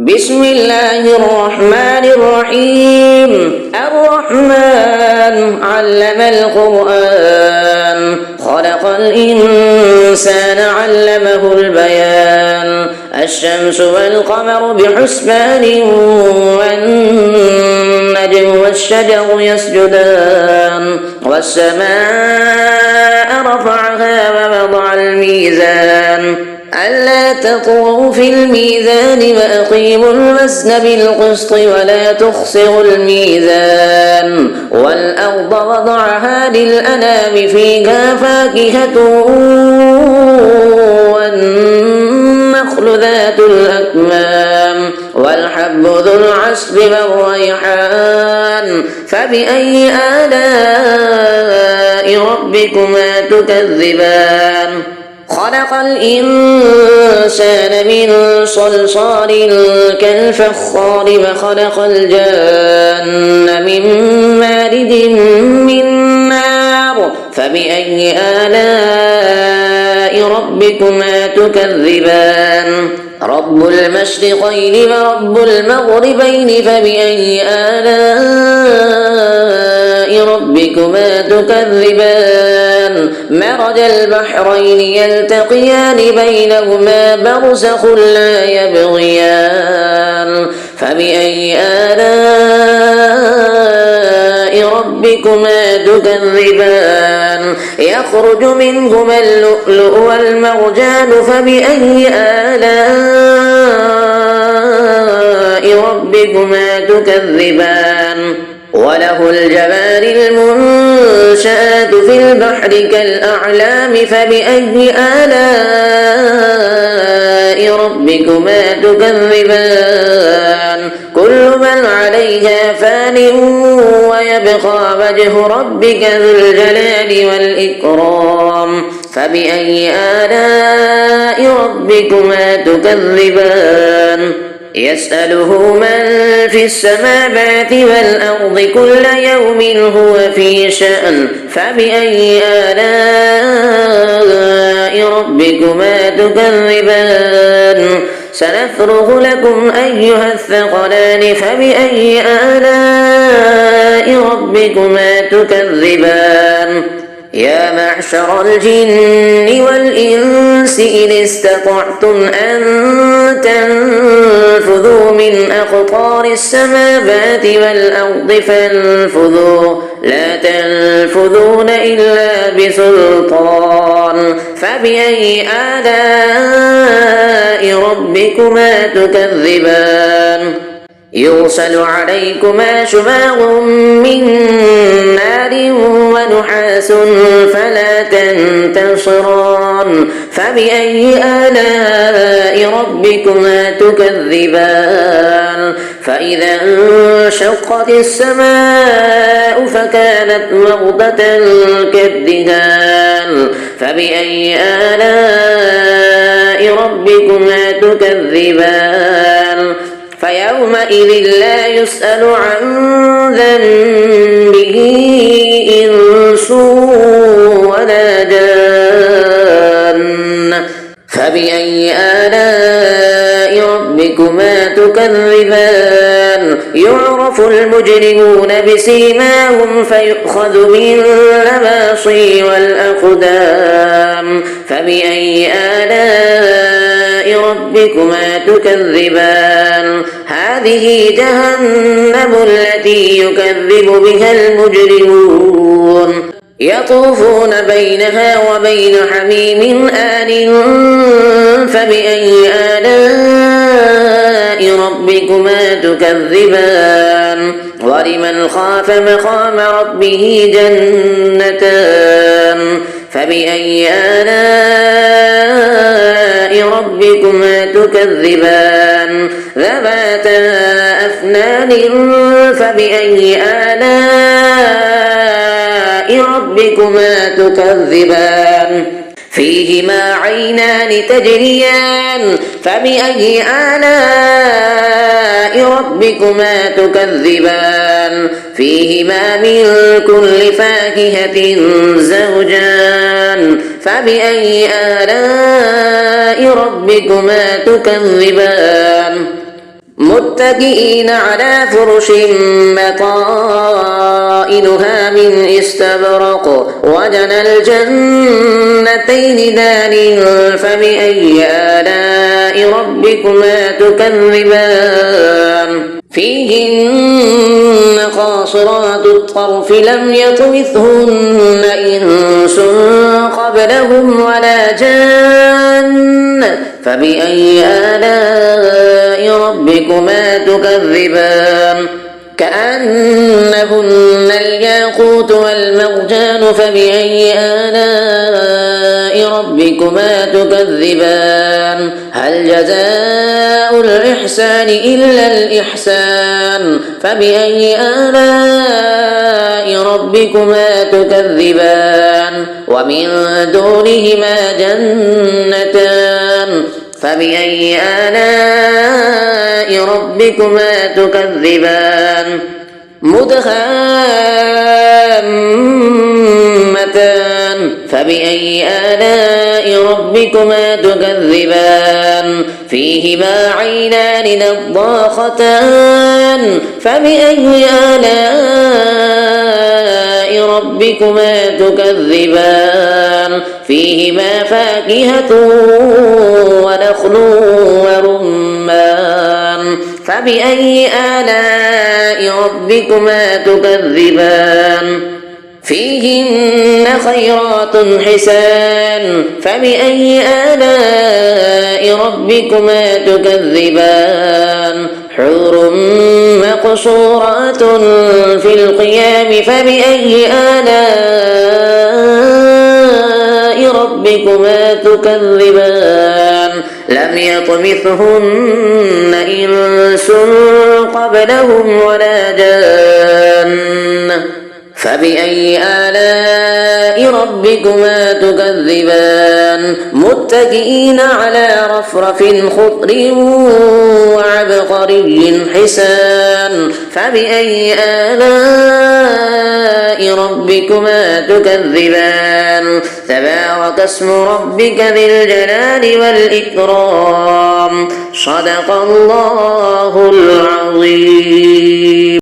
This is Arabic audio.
بسم الله الرحمن الرحيم. الرحمن علم القرآن خلق الإنسان علمه البيان. الشمس والقمر بحسبان والنجم والشجر يسجدان والسماء رفعها ووضع الميزان ألا تطغوا في الميزان وأقيموا الوزن بالقسط ولا تخسروا الميزان والأرض وضعها للأنام فيها فاكهة والنخل ذات الأكمام والحب ذو العصف والريحان فبأي آلاء ربكما تكذبان. خلق الإنسان من صلصال كالفخار وخلق الجان من مارد من نار فبأي آلاء ربكما تكذبان. رب المشرقين ورب المغربين فبأي آلاء ربكما تكذبان. مرج البحرين يلتقيان بينهما برزخ لا يبغيان فبأي آلاء ربكما تكذبان. يخرج منهما اللؤلؤ والمرجان فبأي آلاء ربكما تكذبان. وله الجوار المنشآت في البحر كالأعلام فبأي آلاء ربكما تكذبان. كل من عليها فان ويبقى وجه ربك ذو الجلال والإكرام فبأي آلاء ربكما تكذبان. يسأله من في السماوات والأرض كل يوم هو في شأن فبأي آلاء ربكما تكذبان. سنفرغ لكم أيها الثقلان فبأي آلاء ربكما تكذبان. يا معشر الجن والإنس إن استطعتم أن تنفذوا من أقطار السماوات والأرض فانفذوا لا تنفذون إلا بسلطان فبأي آلاء ربكما تكذبان. يرسل عليكما شواظ من نار ونحاس فلا تنتصران فبأي آلاء ربكما تكذبان. فإذا انشقت السماء فكانت وردة كالدهان فبأي آلاء ربكما تكذبان. فيومئذ لا يسأل عن ذنبه إنس ولا جان فبأي آلاء ربكما تكذبان. يعرف المجرمون بسيماهم فيؤخذ بالنواصي والأقدام فبأي آلاء ربكما تكذبان. هذه جهنم التي يكذب بها المجرمون يطوفون بينها وبين حميم آن فبأي آلاء ربكما تكذبان. ولمن خاف مقام ربه جنتان فبأي آلاء ربكما تكذبان. ذواتا أفنان فبأي آلاء ربكما تكذبان. فيهما عينان تجريان فبأي آلاء ربكما تكذبان. فيهما من كل فاكهة زوجان فبأي آلاء ربكما تكذبان. متكئين على فرش بطائنها من استبرق وجنى الجنتين دان فبأي آلاء ربكما تكذبان فيهن قاصرات الطرف لم يطمثهن إنس قبلهم ولا جان فبأي آلاء ربكما تكذبان كأنهن الياقوت والمرجان فبأي آلاء ربكما تكذبان هل جزاء الإحسان إلا الإحسان فبأي آلاء ربكما تكذبان ومن دونهما جنتان فبأي آلاء ربكما تكذبان مدهامتان فبأي آلاء ربكما تكذبان فيهما عينان نضاختان فبأي آلاء ربكما تكذبان فيهما فاكهة ونخل ورمان فبأي آلاء ربكما تكذبان فيهن خيرات حسان فبأي آلاء ربكما تكذبان حور مقصورات في القيام فبأي آلاء ربكما تكذبان لم يطمثهن إنس قبلهم ولا جان فبأي آلاء ربكما تكذبان متكئين على رفرف خضر وعبقري حسان فبأي آلاء ربكما تكذبان تبارك اسم ربك ذي الجلال والإكرام صدق الله العظيم.